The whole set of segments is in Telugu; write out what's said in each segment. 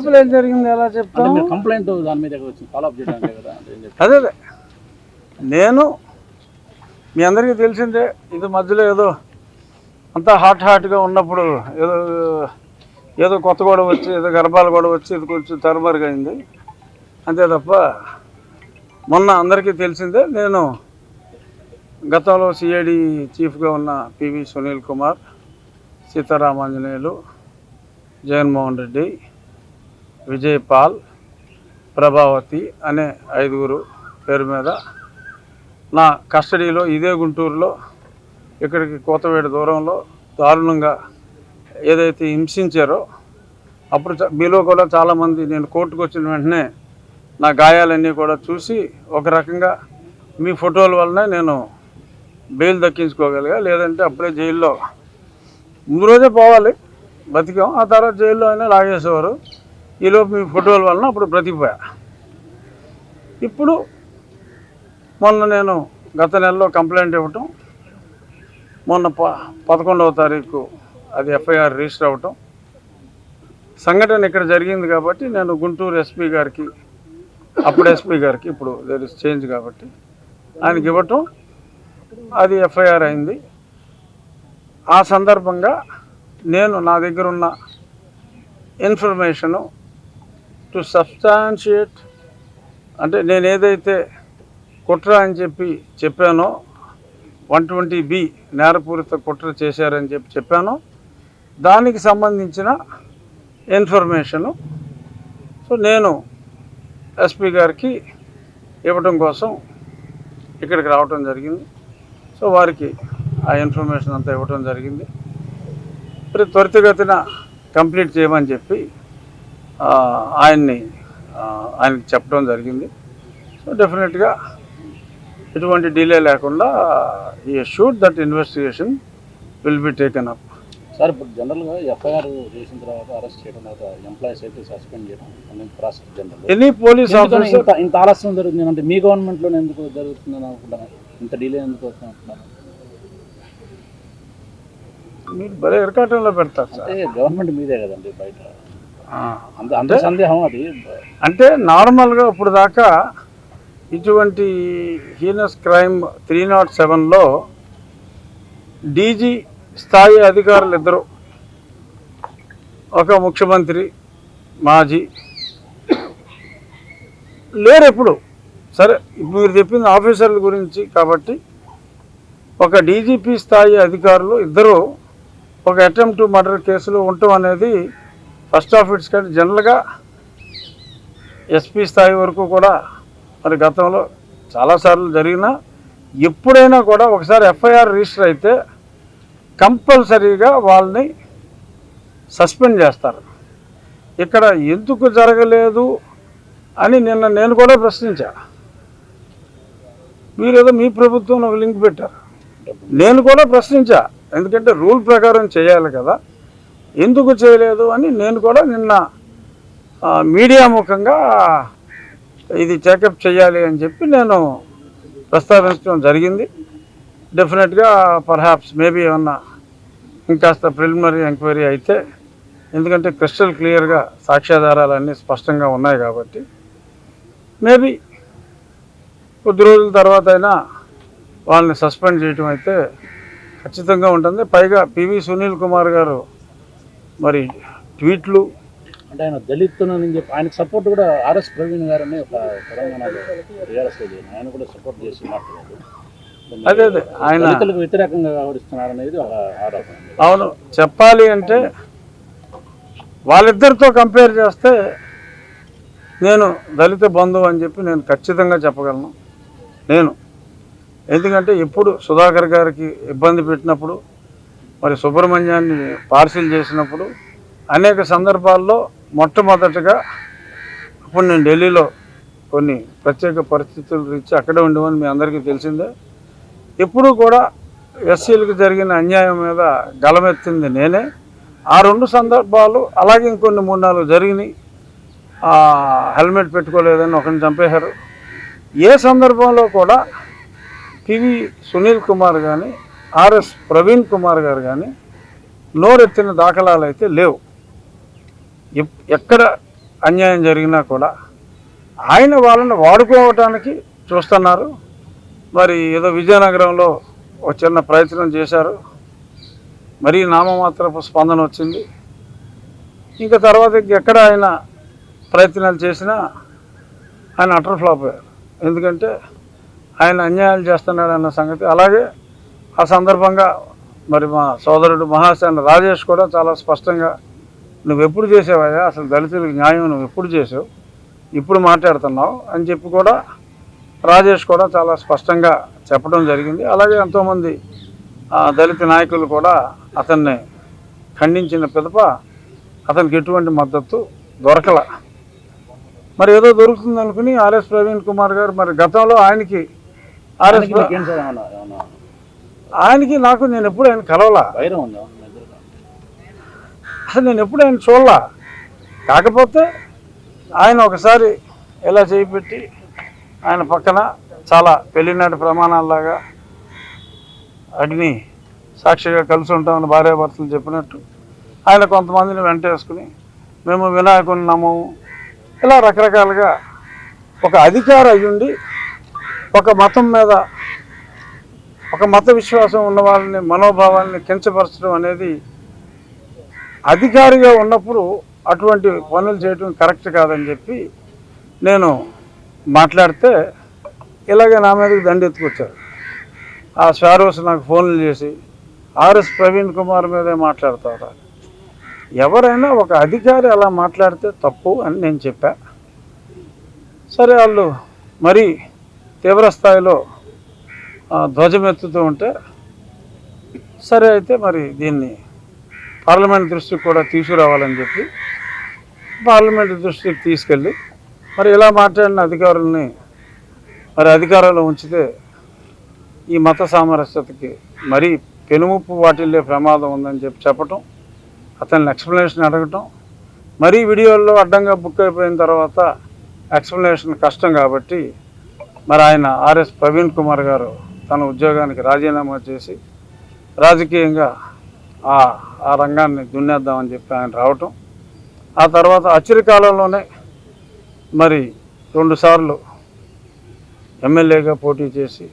లోపల ఏం జరిగింది ఎలా చెప్తాను? కంప్లైంట్ దాని మీద ఫాలోఅప్ చేయడానికి కదా. అదే నేను మీ అందరికీ తెలిసిందే, ఇది మధ్యలో ఏదో అంతా హాట్గా ఉన్నప్పుడు ఏదో కొత్త గొడవ వచ్చి ఏదో గర్భాలు గొడవ వచ్చి ఇది కొంచెం తరుమరుగైంది అంతే తప్ప మొన్న అందరికీ తెలిసిందే. నేను గతంలో సిఐడి చీఫ్గా ఉన్న పివి సునీల్ కుమార్, సీతారామాంజనేయులు, జగన్మోహన్ రెడ్డి, విజయ్ పాల్, ప్రభావతి అనే 5 పేరు మీద నా కస్టడీలో ఇదే గుంటూరులో ఇక్కడికి కోతవేడు దూరంలో దారుణంగా ఏదైతే హింసించారో అప్పుడు మీలో కూడా చాలామంది నేను కోర్టుకు వచ్చిన వెంటనే నా గాయాలన్నీ కూడా చూసి ఒక రకంగా మీ ఫోటోల వల్లనే నేను బెయిల్ దక్కించుకోగలిగా. లేదంటే అప్పుడే జైల్లో ముందు రోజే పోవాలి, బతికాం. ఆ తర్వాత జైల్లో అయినా లాగేసేవారు. ఈలోపు మీ ఫోటోల వలన అప్పుడు బ్రతికిపోయా. ఇప్పుడు మొన్న నేను గత నెలలో కంప్లైంట్ ఇవ్వటం, మొన్న 11వ తారీఖు అది ఎఫ్ఐఆర్ రిజిస్టర్ అవ్వటం, సంఘటన ఇక్కడ జరిగింది కాబట్టి నేను గుంటూరు ఎస్పీ గారికి, అప్పుడు ఎస్పీ గారికి, ఇప్పుడు దేర్ ఇస్ చేంజ్ కాబట్టి ఆయనకి ఇవ్వటం, అది ఎఫ్ఐఆర్ అయింది. ఆ సందర్భంగా నేను నా దగ్గర ఉన్న ఇన్ఫర్మేషను టు సబ్స్టాన్షియేట్, అంటే నేను ఏదైతే కుట్ర అని చెప్పానో 120B నేరపూరిత కుట్ర చేశారని చెప్పానో దానికి సంబంధించిన ఇన్ఫర్మేషను సో నేను ఎస్పీ గారికి ఇవ్వటం కోసం ఇక్కడికి రావటం జరిగింది. సో వారికి ఆ ఇన్ఫర్మేషన్ అంతా ఇవ్వటం జరిగింది. త్వరితగతిన కంప్లీట్ చేయమని చెప్పి ఆయనకి చెప్పడం జరిగింది. సో డెఫినెట్గా ఎటువంటి డిలే లేకుండా ఈ assured that investigation will be taken up. Sir, ఇప్పుడు జనరల్గా ఎఫ్ఐఆర్ చేసిన తర్వాత అరెస్ట్ చేయడం, తర్వాత ఎంప్లాయీస్ అయితే సస్పెండ్ చేయడం process general. Any police officer ఇంత ఆలస్యం జరుగుతుంది అంటే మీ గవర్నమెంట్లోనే ఎందుకు జరుగుతుందని అనుకుంటున్నాను, ఇంత డిలే ఎందుకు వస్తుంది అనుకుంటున్నాను? మీరు భలే ఇరకాటంలో పెడతారు సార్. అంటే గవర్నమెంట్ మీదే కదండి బయట, అంత సందేహం అది. అంటే నార్మల్గా ఇప్పుడు దాకా ఇటువంటి హీనస్ క్రైమ్ 307లో డీజీ స్థాయి అధికారులు ఇద్దరు, ఒక ముఖ్యమంత్రి, మాజీ లేరు ఎప్పుడు. సరే, మీరు చెప్పింది ఆఫీసర్ల గురించి కాబట్టి ఒక డీజీపీ స్థాయి అధికారులు ఇద్దరు ఒక అటెంప్ట్ మర్డర్ కేసులో ఉండటం అనేది ఫస్ట్ ఆఫ్ ఇట్స్ కంటే జనరల్గా ఎస్పీ స్థాయి వరకు కూడా మరి గతంలో చాలాసార్లు జరిగినా ఎప్పుడైనా కూడా ఒకసారి ఎఫ్ఐఆర్ రిజిస్టర్ అయితే కంపల్సరీగా వాళ్ళని సస్పెండ్ చేస్తారు. ఇక్కడ ఎందుకు జరగలేదు అని నిన్న నేను కూడా ప్రశ్నించా. మీరేదో మీ ప్రభుత్వం ఒక లింక్ పెట్టారు, నేను కూడా ప్రశ్నించా. ఎందుకంటే రూల్ ప్రకారం చేయాలి కదా, ఎందుకు చేయలేదు అని నేను కూడా నిన్న మీడియా ముఖంగా ఇది చెకప్ చేయాలి అని చెప్పి నేను ప్రస్తావించడం జరిగింది. డెఫినెట్గా పర్హాప్స్ మేబీ ఏమన్నా ఇంకాస్త ప్రిలిమినరీ ఎంక్వైరీ అయితే, ఎందుకంటే క్రిస్టల్ క్లియర్గా సాక్ష్యాధారాలన్నీ స్పష్టంగా ఉన్నాయి కాబట్టి మేబీ కొద్ది రోజుల తర్వాత అయినా వాళ్ళని సస్పెండ్ చేయటం అయితే ఖచ్చితంగా ఉంటుంది. పైగా పివి సునీల్ కుమార్ గారు మరి ట్వీట్లు, అంటే ఆయన దళితులని చెప్పి ఆయనకు సపోర్ట్ కూడా ఆర్ఎస్ ప్రవీణ్ గారు అనే ఒక తెలంగాణలో ఆయన కూడా సపోర్ట్ చేస్తున్నట్టు, అదే ఆయన దళితులకు వ్యతిరేకంగా వ్యవహరిస్తున్నారు అనేది ఒక ఆరోపణ. అవును, చెప్పాలి అంటే వాళ్ళిద్దరితో కంపేర్ చేస్తే నేను దళిత బంధువు అని చెప్పి నేను ఖచ్చితంగా చెప్పగలను. ఎందుకంటే ఎప్పుడు సుధాకర్ గారికి ఇబ్బంది పెట్టినప్పుడు, మరి సుబ్రహ్మణ్యాన్ని పార్సిల్ చేసినప్పుడు అనేక సందర్భాల్లో మొట్టమొదటగా అప్పుడు నేను ఢిల్లీలో కొన్ని ప్రత్యేక పరిస్థితులు రీచి అక్కడే ఉండేవని మీ అందరికీ తెలిసిందే. ఎప్పుడూ కూడా ఎస్సీలకు జరిగిన అన్యాయం మీద గలమెత్తింది నేనే. ఆ 2 సందర్భాలు అలాగే ఇంకొన్ని 3-4 జరిగినాయి. హెల్మెట్ పెట్టుకోలేదని ఒకరిని చంపేశారు. ఏ సందర్భంలో కూడా పివి సునీల్ కుమార్ కానీ ఆర్ఎస్ ప్రవీణ్ కుమార్ గారు కానీ నోరెత్తిన దాఖలాలు అయితే లేవు. ఎక్కడ అన్యాయం జరిగినా కూడా ఆయన వాళ్ళని వాడుకోవటానికి చూస్తున్నారు. మరి ఏదో విజయనగరంలో ఒక చిన్న ప్రయత్నం చేశారు, మరీ నామమాత్రపు స్పందన వచ్చింది. ఇంకా తర్వాత ఎక్కడ ఆయన ప్రయత్నాలు చేసినా ఆయన అటర్ ఫ్లాప్ అయ్యారు. ఎందుకంటే ఆయన అన్యాయాలు చేస్తున్నాడు అన్న సంగతి. అలాగే ఆ సందర్భంగా మరి మా సోదరుడు మహాసేన రాజేష్ కూడా చాలా స్పష్టంగా, నువ్వు ఎప్పుడు చేసావయ్యా అసలు దళితులకు న్యాయం, నువ్వు ఎప్పుడు చేసావు, ఇప్పుడు మాట్లాడుతున్నావు అని చెప్పి కూడా రాజేష్ కూడా చాలా స్పష్టంగా చెప్పడం జరిగింది. అలాగే ఎంతోమంది దళిత నాయకులు కూడా అతన్ని ఖండించిన పిదప అతనికి ఎటువంటి మద్దతు దొరకల. మరి ఏదో దొరుకుతుంది అనుకుని ఆర్ఎస్ ప్రవీణ్ కుమార్ గారు మరి గతంలో ఆయనకి నాకు నేను ఎప్పుడు ఆయన కలవలా, అసలు నేను ఎప్పుడు ఆయన చూడలా. కాకపోతే ఆయన ఒకసారి ఇలా చేయిపెట్టి ఆయన పక్కన చాలా పెళ్లినాటి ప్రమాణాలలాగా అగ్ని సాక్షిగా కలిసి ఉంటామని భార్యాభర్తలు చెప్పినట్టు ఆయన కొంతమందిని వెంటేసుకుని మేము వినాయకుని నమ్మము, ఇలా రకరకాలుగా ఒక అధికారి అయ్యుండి ఒక మతం మీద ఒక మత విశ్వాసం ఉన్న వాళ్ళని మనోభావాల్ని కించపరచడం అనేది అధికారిగా ఉన్నప్పుడు అటువంటి పనులు చేయడం కరెక్ట్ కాదని చెప్పి నేను మాట్లాడితే ఇలాగే నా మీదకి దండెత్తుకొచ్చారు. ఆ స్వారోస్ నాకు ఫోన్లు చేసి ఆర్ఎస్ ప్రవీణ్ కుమార్ మీదే మాట్లాడతారు. ఎవరైనా ఒక అధికారి అలా మాట్లాడితే తప్పు అని నేను చెప్పా. సరే వాళ్ళు మరీ తీవ్రస్థాయిలో ధ్వజమెత్తుతూ ఉంటే సరే అయితే మరి దీన్ని పార్లమెంట్ దృష్టికి కూడా తీసుకురావాలని చెప్పి పార్లమెంట్ దృష్టికి తీసుకెళ్ళి మరి ఇలా మాట్లాడిన అధికారుల్ని మరి అధికారంలో ఉంచితే ఈ మత సామరస్యతకి మరీ పెనుముప్పు వాటిల్లే ప్రమాదం ఉందని చెప్పి చెప్పటం, అతన్ని ఎక్స్ప్లెనేషన్ అడగటం, మరీ వీడియోల్లో అడ్డంగా బుక్ అయిపోయిన తర్వాత ఎక్స్ప్లెనేషన్ కష్టం కాబట్టి మరి ఆయన ఆర్ఎస్ ప్రవీణ్ కుమార్ గారు తన ఉద్యోగానికి రాజీనామా చేసి రాజకీయంగా ఆ రంగాన్ని దున్నేద్దామని చెప్పి ఆయన రావటం, ఆ తర్వాత అచిరకాలంలోనే మరి 2 సార్లు ఎమ్మెల్యేగా పోటీ చేసి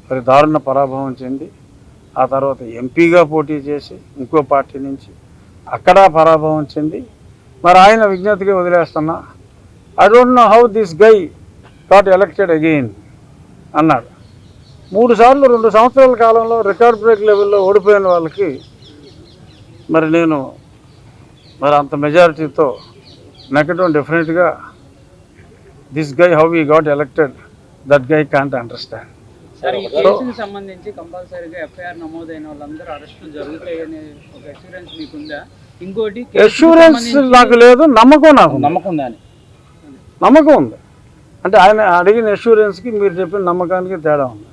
మరి దారుణ పరాభవం చెంది ఆ తర్వాత ఎంపీగా పోటీ చేసి ఇంకో పార్టీ నుంచి అక్కడ పరాభవం చెంది మరి ఆయన విజ్ఞతగా వదిలేస్తున్నా, I don't know how this guy got elected again అన్నాడు. 3 సార్లు 2 సంవత్సరాల కాలంలో రికార్డ్ బ్రేక్ లెవెల్లో ఓడిపోయిన వాళ్ళకి మరి నేను మరి అంత మెజారిటీతో నెగ్గడం డెఫినెట్గా this guy how he got elected, that guy can't understand. Sir, ఈ కేసుకి సంబంధించి కంపల్సరీగా ఎఫ్ఐఆర్ నమోదైన వాళ్ళందరూ అరెస్టులు జరుగుతాయనే ఒక అష్యూరెన్స్ మీకుందా? ఇంకోటి అష్యూరెన్స్ నాకు లేదు, నమ్మకం ఉంది. అంటే ఆయన అడిగిన అష్యూరెన్స్కి మీరు చెప్పిన నమ్మకానికి తేడా ఉంది.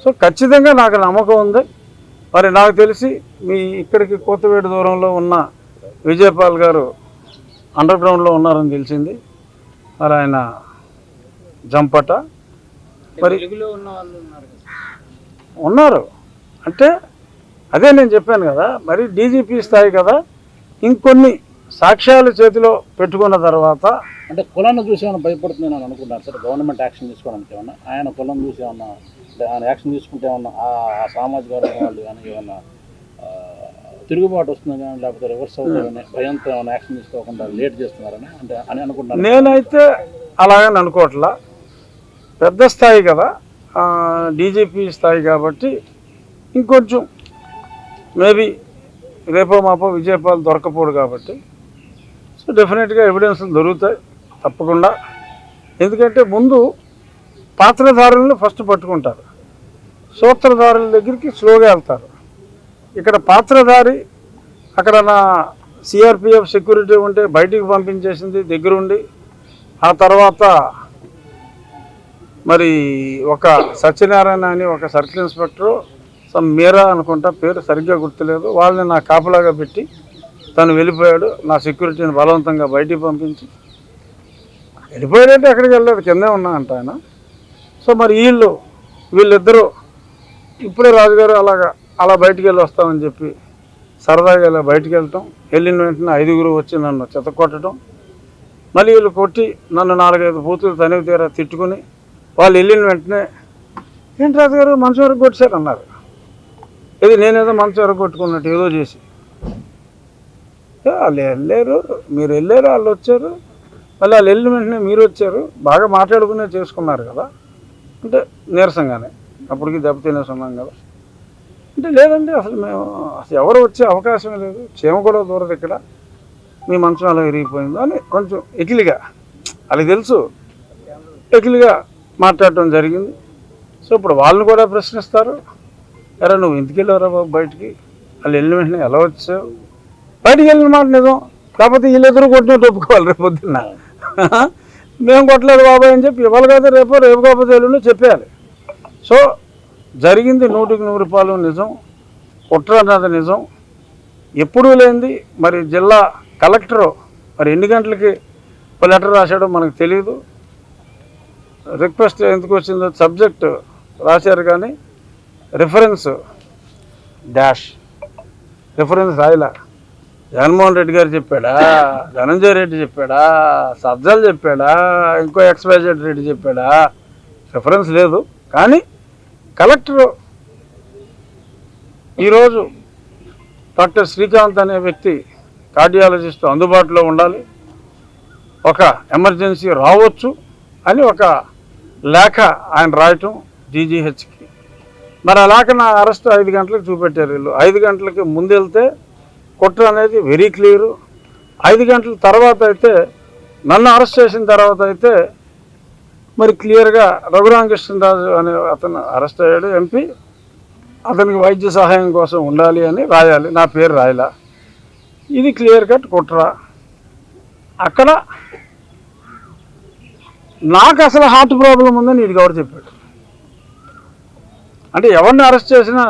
సో ఖచ్చితంగా నాకు నమ్మకం ఉంది. మరి నాకు తెలిసి మీ ఇక్కడికి కొత్తవేడు దూరంలో ఉన్న విజయపాల్ గారు అండర్ గ్రౌండ్లో ఉన్నారని తెలిసింది. మరి ఆయన జంపట మరి ఉన్నారు అంటే అదే నేను చెప్పాను కదా, మరి డీజీపీ స్థాయి కదా, ఇంకొన్ని సాక్ష్యాలు చేతిలో పెట్టుకున్న తర్వాత అంటే కులాన్ని చూసి ఏమైనా భయపడుతుందని అనుకుంటున్నారు సార్. గవర్నమెంట్ యాక్షన్ తీసుకోవడానికి ఏమన్నా ఆయన కులం చూసి ఏమన్నా ఆయన యాక్షన్ తీసుకుంటే ఏమన్నా ఆ సామాజిక వర్గం వాళ్ళు కానీ ఏమన్నా తిరుగుబాటు వస్తుంది కానీ లేకపోతే రివర్స్ అవుతుందని భయంతో ఏమైనా యాక్షన్ తీసుకోకుండా లేట్ చేస్తున్నారని అంటే అని అనుకుంటున్నారు. నేనైతే అలాగని అనుకోవట్లా. పెద్ద స్థాయి కదా, డీజీపీ స్థాయి కాబట్టి ఇంకొంచెం మేబీ రేపో మాపో విజయపాల్ దొరకపోడు కాబట్టి సో డెఫినెట్గా ఎవిడెన్స్లు దొరుకుతాయి తప్పకుండా. ఎందుకంటే ముందు పాత్రధారులను ఫస్ట్ పట్టుకుంటారు, సూత్రధారుల దగ్గరికి స్లోగా వెళ్తారు. ఇక్కడ పాత్రధారి అక్కడ నా సిఆర్పిఎఫ్ సెక్యూరిటీ ఉంటే బయటికి పంపించేసింది దగ్గరుండి. ఆ తర్వాత మరి ఒక సత్యనారాయణ అని ఒక సర్కిల్ ఇన్స్పెక్టరు మీరా అనుకుంటా, పేరు సరిగ్గా గుర్తులేదు, వాళ్ళని నా కాపలాగా పెట్టి తను వెళ్ళిపోయాడు. నా సెక్యూరిటీని బలవంతంగా బయటికి పంపించి వెళ్ళిపోయాడంటే ఎక్కడికి వెళ్ళలేదు, కిందే ఉన్నా అంట ఆయన. సో మరి వీళ్ళిద్దరూ ఇప్పుడే రాజుగారు అలా బయటికి వెళ్ళి వస్తామని చెప్పి సరదాగా ఇలా బయటికి వెళ్ళటం, వెళ్ళిన వెంటనే 5గురు వచ్చి నన్ను చెతకొట్టడం, మళ్ళీ వీళ్ళు కొట్టి నన్ను 4-5 బూతులు తనివి తీరా తిట్టుకుని వాళ్ళు వెళ్ళిన వెంటనే ఏంటి రాజు గారు మంచం వరకు కొట్టారు అన్నారు. ఇది నేనేదో మంచం వరకు కొట్టుకున్నట్టు ఏదో చేసి వాళ్ళు వెళ్ళారు, మీరు వెళ్ళారు, వాళ్ళు వచ్చారు, మళ్ళీ వాళ్ళు వెళ్ళిన వెంటనే మీరు వచ్చారు, బాగా మాట్లాడుకునే చేసుకున్నారు కదా అంటే నీరసంగానే అప్పటికి దెబ్బతినేసి ఉన్నాం కదా అంటే లేదండి అసలు మేము అసలు ఎవరు వచ్చే అవకాశం లేదు, చీమ కూడా దూరదు ఇక్కడ, మీ మంచం అలా విరిగిపోయిందో అని కొంచెం ఎకిలిగా వాళ్ళకి తెలుసు ఎకిలిగా మాట్లాడటం జరిగింది. సో ఇప్పుడు వాళ్ళని కూడా ప్రశ్నిస్తారు, ఎరా నువ్వు ఎందుకు వెళ్ళావురా బాబు బయటికి, వాళ్ళు వెళ్ళిన వెంటనే ఎలా వచ్చావు, బయటికి వెళ్ళిన మాట నిజం, కాకపోతే వీళ్ళు ఎదురు కొట్టినట్టు ఒప్పుకోవాలి రేపు పొద్దున్న మేము కొట్టలేదు బాబాయ్ అని చెప్పి ఇవాళ కాదు రేపు కాకపోతే ఎల్లుండి చెప్పేయాలి. సో జరిగింది 100% నిజం, కుట్ర అన్నది నిజం, ఎప్పుడూ లేనిది. మరి జిల్లా కలెక్టరు మరి ఎన్ని గంటలకి ఒక లెటర్ రాశాడో మనకు తెలియదు, రిక్వెస్ట్ ఎందుకు వచ్చిందో సబ్జెక్టు రాశారు కానీ రిఫరెన్స్ రాయలా. జగన్మోహన్ రెడ్డి గారు చెప్పాడా, ధనంజయ రెడ్డి చెప్పాడా, సజ్జలు చెప్పాడా, ఇంకో XYZ రెడ్డి చెప్పాడా, రిఫరెన్స్ లేదు. కానీ కలెక్టరు ఈరోజు డాక్టర్ శ్రీకాంత్ అనే వ్యక్తి కార్డియాలజిస్ట్ అందుబాటులో ఉండాలి, ఒక ఎమర్జెన్సీ రావచ్చు అని ఒక లేఖ ఆయన రాయటం GGHకి. మరి ఆ లేఖ నా అరెస్ట్ 5 గంటలకు చూపెట్టారు వీళ్ళు. 5 గంటలకి ముందు వెళ్తే కుట్ర అనేది వెరీ క్లియరు. 5 గంటల తర్వాత అయితే నన్ను అరెస్ట్ చేసిన తర్వాత అయితే మరి క్లియర్గా రఘురామకృష్ణరాజు అనే అతను అరెస్ట్ అయ్యాడు MP, అతనికి వైద్య సహాయం కోసం ఉండాలి అని రాయాలి, నా పేరు రాయలా. ఇది క్లియర్ కట్ కుట్ర. అక్కడ నాకు అసలు హార్ట్ ప్రాబ్లం ఉందని వీడికి ఎవరు చెప్పాడు అంటే ఎవరిని అరెస్ట్ చేసినా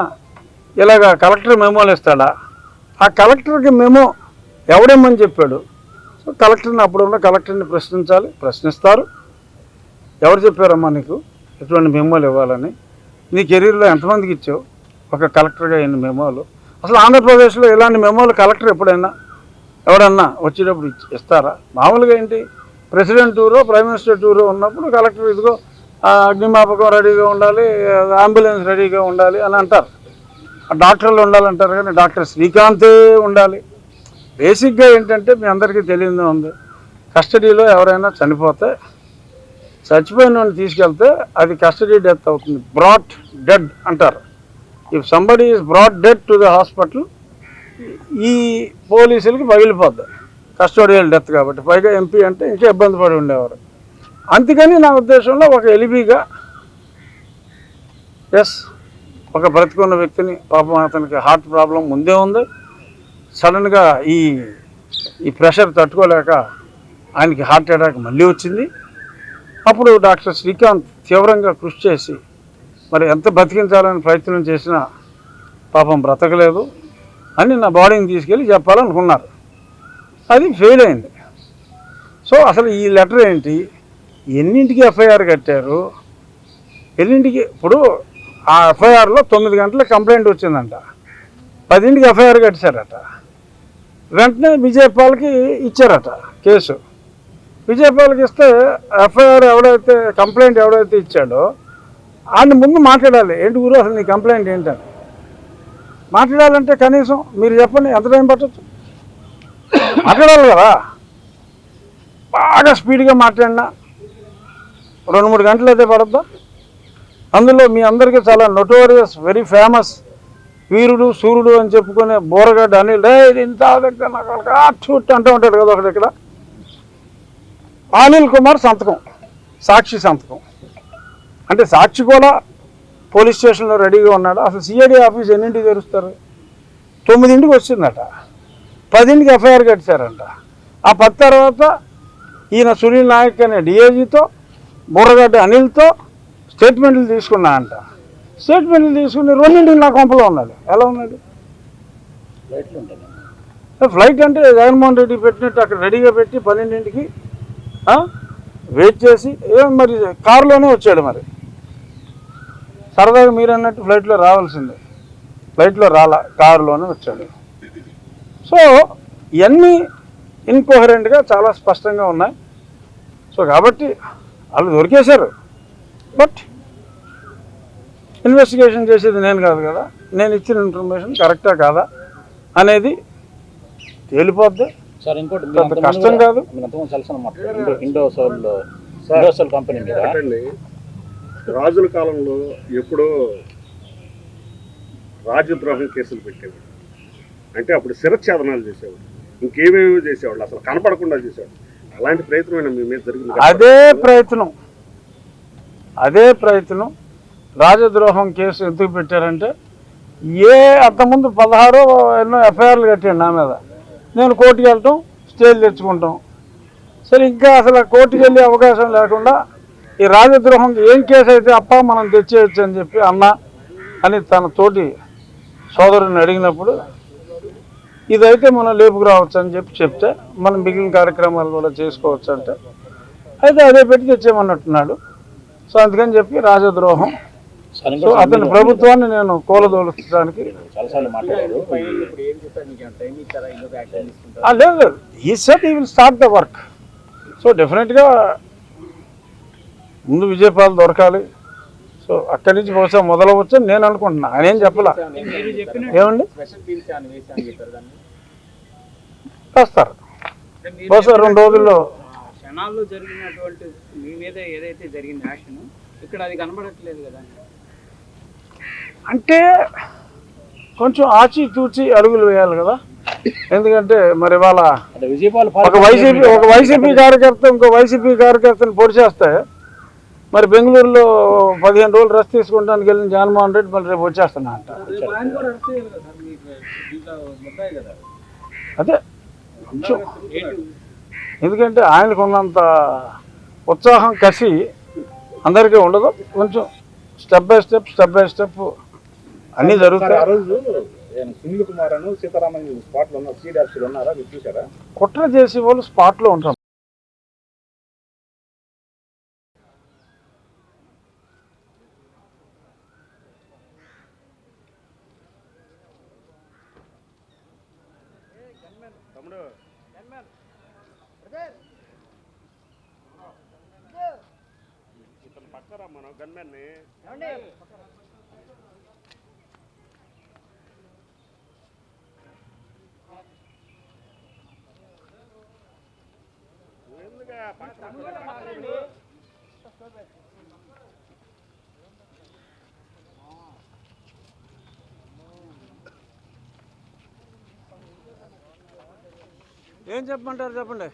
ఇలాగ కలెక్టర్ మెమోలు ఇస్తాడా, ఆ కలెక్టర్కి మెమో ఎవడేమని చెప్పాడు. సో కలెక్టర్ని అప్పుడున్న కలెక్టర్ని ప్రశ్నించాలి, ప్రశ్నిస్తారు. ఎవరు చెప్పారమ్మా నీకు ఎటువంటి మెమోలు ఇవ్వాలని, నీ కెరీర్లో ఎంతమందికి ఇచ్చావు ఒక కలెక్టర్గా ఎన్ని మెమోలు, అసలు ఆంధ్రప్రదేశ్లో ఇలాంటి మెమోలు కలెక్టర్ ఎప్పుడైనా ఎవడన్నా వచ్చేటప్పుడు ఇస్తారా. మామూలుగా ఏంటి ప్రెసిడెంట్ టూరో ప్రైమ్ మినిస్టర్ టూరో ఉన్నప్పుడు కలెక్టర్ ఇదిగో అగ్నిమాపకం రెడీగా ఉండాలి, అంబులెన్స్ రెడీగా ఉండాలి అని అంటారు, డాక్టర్లు ఉండాలంటారు, కానీ డాక్టర్ శ్రీకాంతే ఉండాలి. బేసిక్గా ఏంటంటే మీ అందరికీ తెలియదే ఉంది, కస్టడీలో ఎవరైనా చనిపోతే చచ్చిపోయిన వాడిని తీసుకెళ్తే అది కస్టడీ డెత్ అవుతుంది, బ్రాట్ డెడ్ అంటారు. If somebody is brought dead to the hospital ఈ పోలీసులకి పగిలిపోద్ది, కస్టోడియల్ డెత్ కాబట్టి. పైగా MP అంటే ఇంకా ఇబ్బంది పడి ఉండేవారు. అందుకని నా ఉద్దేశంలో ఒక ఎలిబిగా ఒక బ్రతికున్న వ్యక్తిని, పాపం అతనికి హార్ట్ ప్రాబ్లం ముందే ఉంది, సడన్గా ఈ ప్రెషర్ తట్టుకోలేక ఆయనకి హార్ట్ అటాక్ మళ్ళీ వచ్చింది. అప్పుడు డాక్టర్ శ్రీకాంత్ తీవ్రంగా కృషి చేసి మరి ఎంత బతికించాలని ప్రయత్నం చేసినా పాపం బ్రతకలేదు అని నా బాడీని తీసుకెళ్ళి చెప్పాలనుకున్నారు, అది ఫెయిల్ అయింది. సో అసలు ఈ లెటర్ ఏంటి, ఎన్నింటికి FIR కట్టారు, ఎన్నింటికి, ఇప్పుడు ఆ FIRలో 9 గంటలకు కంప్లైంట్ వచ్చిందంట, 10ంటికి FIR కట్టారట, వెంటనే విజయపాల్కి ఇచ్చారట కేసు. విజయపాల్కి ఇస్తే FIR ఎవడైతే కంప్లైంట్ ఎవడైతే ఇచ్చాడో ఆయన ముందు మాట్లాడాలి, ఏంటి ఊరు అసలు నీ కంప్లైంట్ ఏంటని మాట్లాడాలంటే కనీసం మీరు చెప్పండి ఎంత టైం పట్టచ్చు, మాట్లాడాలి కదా. బాగా స్పీడ్గా మాట్లాడినా 2-3 గంటలు అయితే పడద్దా. అందులో మీ అందరికీ చాలా నోటోరియస్ వెరీ ఫేమస్ వీరుడు సూర్యుడు అని చెప్పుకునే బోరగడ్డ అనిల్ ఇంత దగ్గర నాకు అంటూ ఉంటాడు కదా ఒకటి. ఇక్కడ అనిల్ కుమార్ సంతకం, సాక్షి సంతకం, అంటే సాక్షి కూడా పోలీస్ స్టేషన్లో రెడీగా ఉన్నాడు. అసలు CID ఆఫీస్ ఎన్నింటికి తెరుస్తారు, 9ంటికి వచ్చిందట, 10ంటికి FIR కట్టారంట. ఆ 10 తర్వాత ఈయన సునీల్ నాయక్ అనే DIGతో బుర్రగడ్డ అనిల్తో స్టేట్మెంట్లు తీసుకున్నా అంట. స్టేట్మెంట్లు తీసుకుని 2ంటికి నా కొంపలో ఉన్నాడు. ఎలా ఉన్నాడు, ఫ్లైట్ అంటే జగన్మోహన్ రెడ్డి పెట్టినట్టు అక్కడ రెడీగా పెట్టి 12ంటికి వెయిట్ చేసి మరి కారులోనే వచ్చాడు. మరి సరదాగా మీరు అన్నట్టు ఫ్లైట్లో రావాల్సిందే, ఫ్లైట్లో రాలా, కారులోనే వచ్చాడు. సో ఇవన్నీ ఇన్కోహరెంట్గా చాలా స్పష్టంగా ఉన్నాయి. సో కాబట్టి వాళ్ళు దొరికేశారు. బట్ ఇన్వెస్టిగేషన్ చేసేది నేను కాదు కదా, నేను ఇచ్చిన ఇన్ఫర్మేషన్ కరెక్టా కాదా అనేది తేలిపోద్ది. సార్ ఇంకోటి పెద్ద కష్టం కాదు. తెలుసు అన్నమాట ఇండోసోల్ కంపెనీ మీద రాజుల కాలంలో ఎప్పుడో రాజద్రోహం కేసులు పెట్టేవాడు, అంటే అప్పుడు శిరఛేదనాలు చేసేవాడు, ఇంకేమేమి చేసేవాళ్ళు, అసలు కనపడకుండా చేసేవాడు. అలాంటి ప్రయత్నం మీ మీద జరిగింది. అదే ప్రయత్నం రాజద్రోహం కేసు ఎందుకు పెట్టారంటే, అంతకుముందు 16 ఎన్నో ఎఫ్ఐఆర్లు కట్టాను నా మీద. నేను కోర్టుకి వెళ్ళటం, స్టేలు తెచ్చుకుంటాం. సరే ఇంకా అసలు కోర్టుకి వెళ్ళే అవకాశం లేకుండా ఈ రాజద్రోహం ఏం కేసు అయితే మనం తెచ్చేయచ్చు అని చెప్పి అన్న అని తన తోటి సోదరుని అడిగినప్పుడు, ఇదైతే మనం లేపుకురావచ్చు అని చెప్తే మనం మిగిలిన కార్యక్రమాలు కూడా చేసుకోవచ్చు అంటే, అయితే అదే పెట్టి తెచ్చేయమన్నట్టున్నాడు. సో అందుకని చెప్పి రాజద్రోహం. సో అతని ప్రభుత్వాన్ని నేను కూలదోలుస్తానికి లేదు. ఈ సెట్ ఈ will start the work. So డెఫినెట్గా ముందు విజయపాలు దొరకాలి. సో అక్కడి నుంచి బహుశా మొదలవచ్చు అని నేను అనుకుంటున్నా. ఆయన ఏం చెప్పలా. ఏమండి వస్తారు బహుశా 2 రోజుల్లో. క్షణాల్లో జరిగినటువంటి మీ మీద ఏదైతే జరిగింది యాక్షన్, ఇక్కడ అది కనబడట్లేదు కదా. అంటే కొంచెం ఆచితూచి అడుగులు వేయాలి కదా. ఎందుకంటే మరి వాళ్ళ ఒక వైసీపీ కార్యకర్త ఇంకో వైసీపీ కార్యకర్తను పొడి చేస్తే, మరి బెంగళూరులో 15 రోజులు రెస్ట్ తీసుకుంటానికి వెళ్ళిన జగన్మోహన్ రెడ్డి మళ్ళీ రేపు వచ్చేస్తున్నా అంట. అదే కొంచెం, ఎందుకంటే ఆయనకు ఉన్నంత ఉత్సాహం కసి అందరికీ ఉండదు. కొంచెం స్టెప్ బై స్టెప్ అన్నీ జరుగుతాయి. సునీల్ కుమార్ అను సీతారామన్ స్పాట్లో ఉన్న సీడర్స్లో ఉన్నారా, మీరు చూసారా? కుట్ర చేసే వాళ్ళు స్పాట్లో ఉంటారు. ఇతను పక్కరా మనం గన్మెన్ని ఏం చెప్పమంటారు చెప్పండి.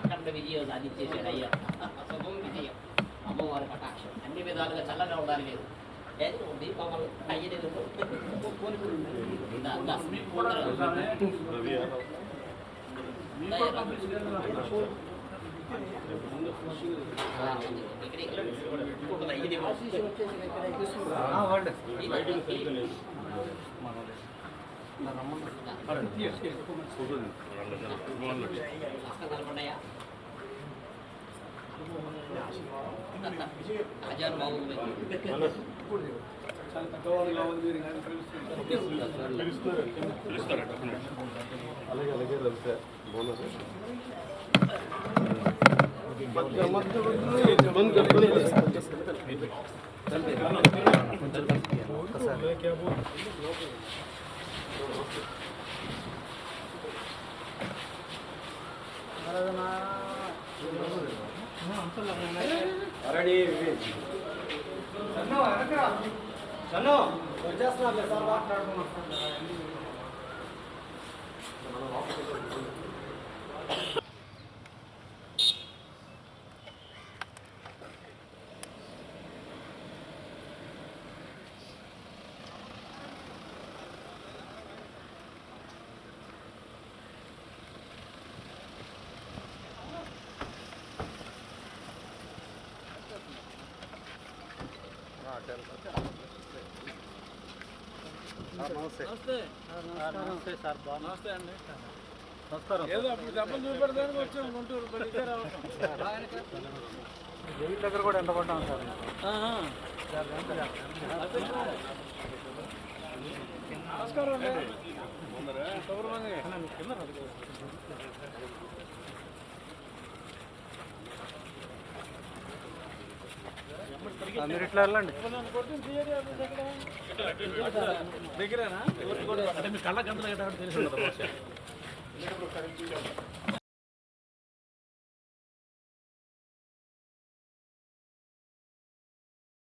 అఖండ విజయం సాధించేసాడు అయ్యా. శుభం విజయం, అమ్మవారి కటాక్షం అన్ని విధాలుగా చల్లగా ఉండాలి. లేదు దీపావళి అయ్యేది ఇక్కడ ఇది కనపడ్డాయా ఆజాన్ బాగుంది ఏదో అప్పుడు దెబ్బలు చూపెడతానికి వచ్చాము గుంటూరు జైలు దగ్గర కూడా ఎంత పడ్డాం సార్. నమస్కారం అండి. మీరు ఇట్లా వెళ్ళండి. దగ్గరేనా? అంటే మీ కళ్ళ గంటలు తెలుసు.